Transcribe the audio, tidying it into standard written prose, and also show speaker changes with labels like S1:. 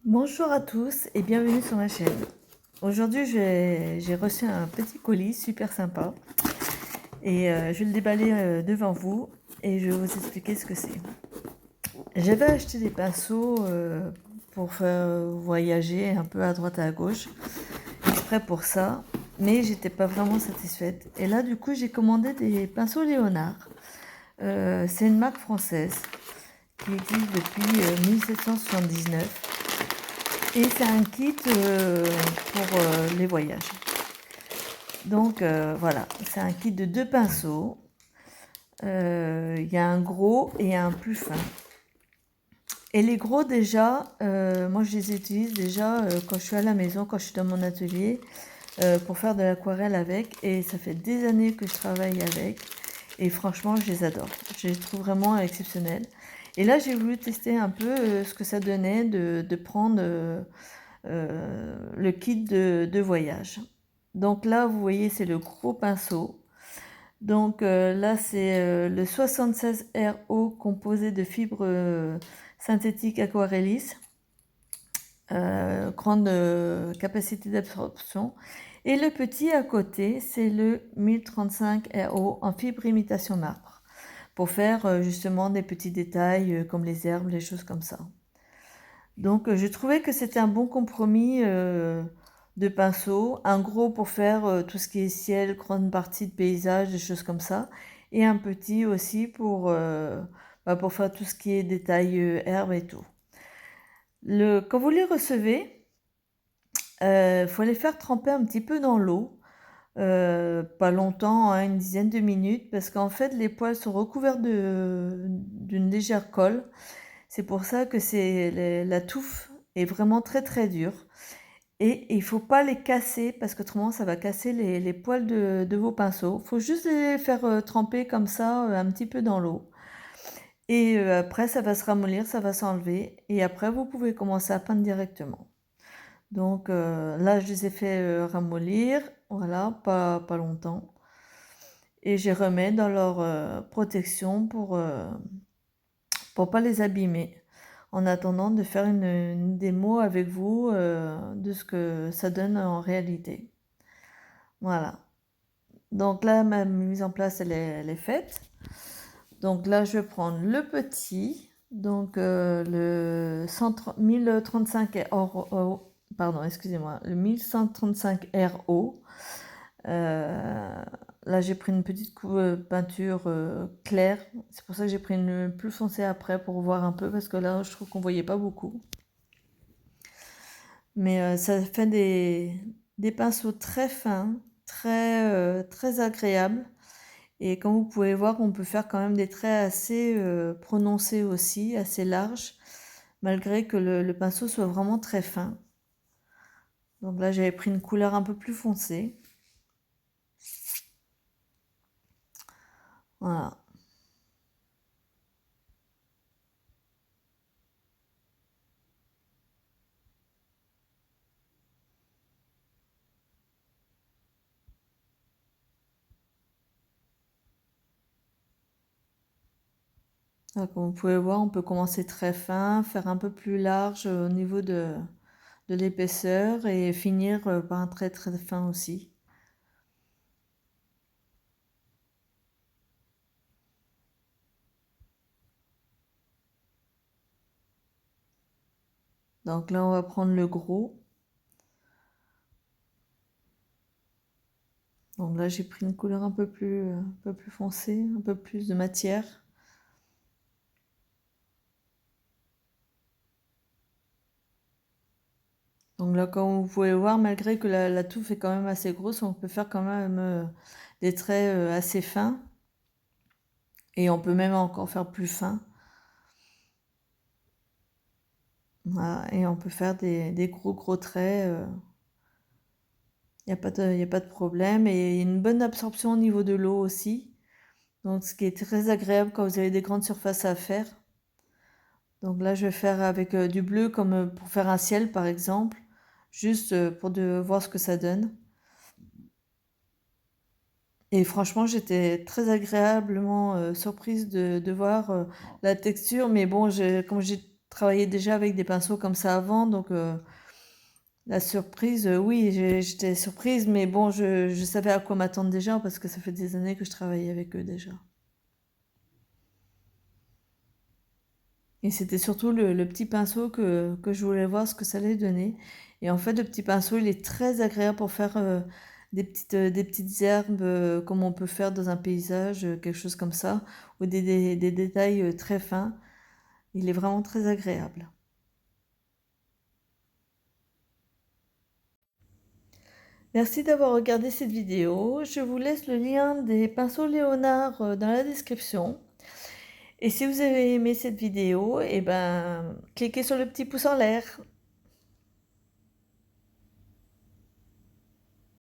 S1: Bonjour à tous et bienvenue sur ma chaîne. Aujourd'hui, j'ai reçu un petit colis super sympa et je vais le déballer devant vous et je vais vous expliquer ce que c'est. J'avais acheté des pinceaux pour faire voyager un peu à droite et à gauche, exprès pour ça, mais j'étais pas vraiment satisfaite. Et là, du coup, j'ai commandé des pinceaux Léonard. C'est une marque française qui existe depuis 1779. Et c'est un kit pour les voyages. Donc voilà, c'est un kit de 2 pinceaux. Il y a un gros et un plus fin. Et les gros déjà, moi je les utilise déjà quand je suis à la maison, quand je suis dans mon atelier, pour faire de l'aquarelle avec. Et ça fait des années que je travaille avec. Et franchement, je les adore. Je les trouve vraiment exceptionnels. Et là, j'ai voulu tester un peu ce que ça donnait de prendre le kit de voyage. Donc là, vous voyez, c'est le gros pinceau. Donc là, c'est le 76 RO composé de fibres synthétiques Aquarellis, grande capacité d'absorption. Et le petit à côté, c'est le 1035 RO en fibre imitation marbre, pour faire justement des petits détails comme les herbes, les choses comme ça. Donc je trouvais que c'était un bon compromis de pinceau, un gros pour faire tout ce qui est ciel, grande partie de paysage, des choses comme ça, et un petit aussi pour faire tout ce qui est détail herbe et tout. Quand vous les recevez, faut les faire tremper un petit peu dans l'eau, pas longtemps, hein, une dizaine de minutes, parce qu'en fait les poils sont recouverts d'une légère colle. C'est pour ça que la touffe est vraiment très très dure. Et il ne faut pas les casser parce qu'autrement ça va casser les poils de vos pinceaux. Il faut juste les faire tremper comme ça un petit peu dans l'eau. Et après ça va se ramollir, ça va s'enlever. Et après vous pouvez commencer à peindre directement. Donc là je les ai fait ramollir, voilà, pas longtemps. Et je les remets dans leur protection pour pas les abîmer. En attendant de faire une démo avec vous de ce que ça donne en réalité. Voilà. Donc là, ma mise en place, elle est faite. Donc là, je vais prendre le petit, donc le 1035 RO, pardon, excusez-moi, le 1135 RO. Là, j'ai pris une petite peinture claire. C'est pour ça que j'ai pris une plus foncée après pour voir un peu, parce que là, je trouve qu'on voyait pas beaucoup. Mais ça fait des pinceaux très fins, très agréables. Et comme vous pouvez voir, on peut faire quand même des traits assez prononcés aussi, assez larges, malgré que le pinceau soit vraiment très fin. Donc là, j'avais pris une couleur un peu plus foncée. Voilà. Là, comme vous pouvez voir, on peut commencer très fin, faire un peu plus large au niveau de l'épaisseur et finir par un trait très fin aussi. Donc là, on va prendre le gros. Donc là, j'ai pris une couleur un peu plus foncée, un peu plus de matière. Donc là, comme vous pouvez voir, malgré que la touffe est quand même assez grosse, on peut faire quand même des traits assez fins. Et on peut même encore faire plus fin. Voilà, et on peut faire des gros traits. Il y a pas de problème. Et il y a une bonne absorption au niveau de l'eau aussi. Donc ce qui est très agréable quand vous avez des grandes surfaces à faire. Donc là, je vais faire avec du bleu comme pour faire un ciel par exemple. Juste pour voir ce que ça donne. Et franchement, j'étais très agréablement surprise de voir la texture. Mais bon, comme j'ai travaillé déjà avec des pinceaux comme ça avant, donc la surprise, oui, j'étais surprise, mais bon, je savais à quoi m'attendre déjà parce que ça fait des années que je travaillais avec eux déjà. Et c'était surtout le petit pinceau que je voulais voir ce que ça allait donner. Et en fait, le petit pinceau, il est très agréable pour faire des petites herbes comme on peut faire dans un paysage, quelque chose comme ça, ou des détails très fins. Il est vraiment très agréable. Merci d'avoir regardé cette vidéo. Je vous laisse le lien des pinceaux Léonard dans la description. Et si vous avez aimé cette vidéo, eh ben, cliquez sur le petit pouce en l'air.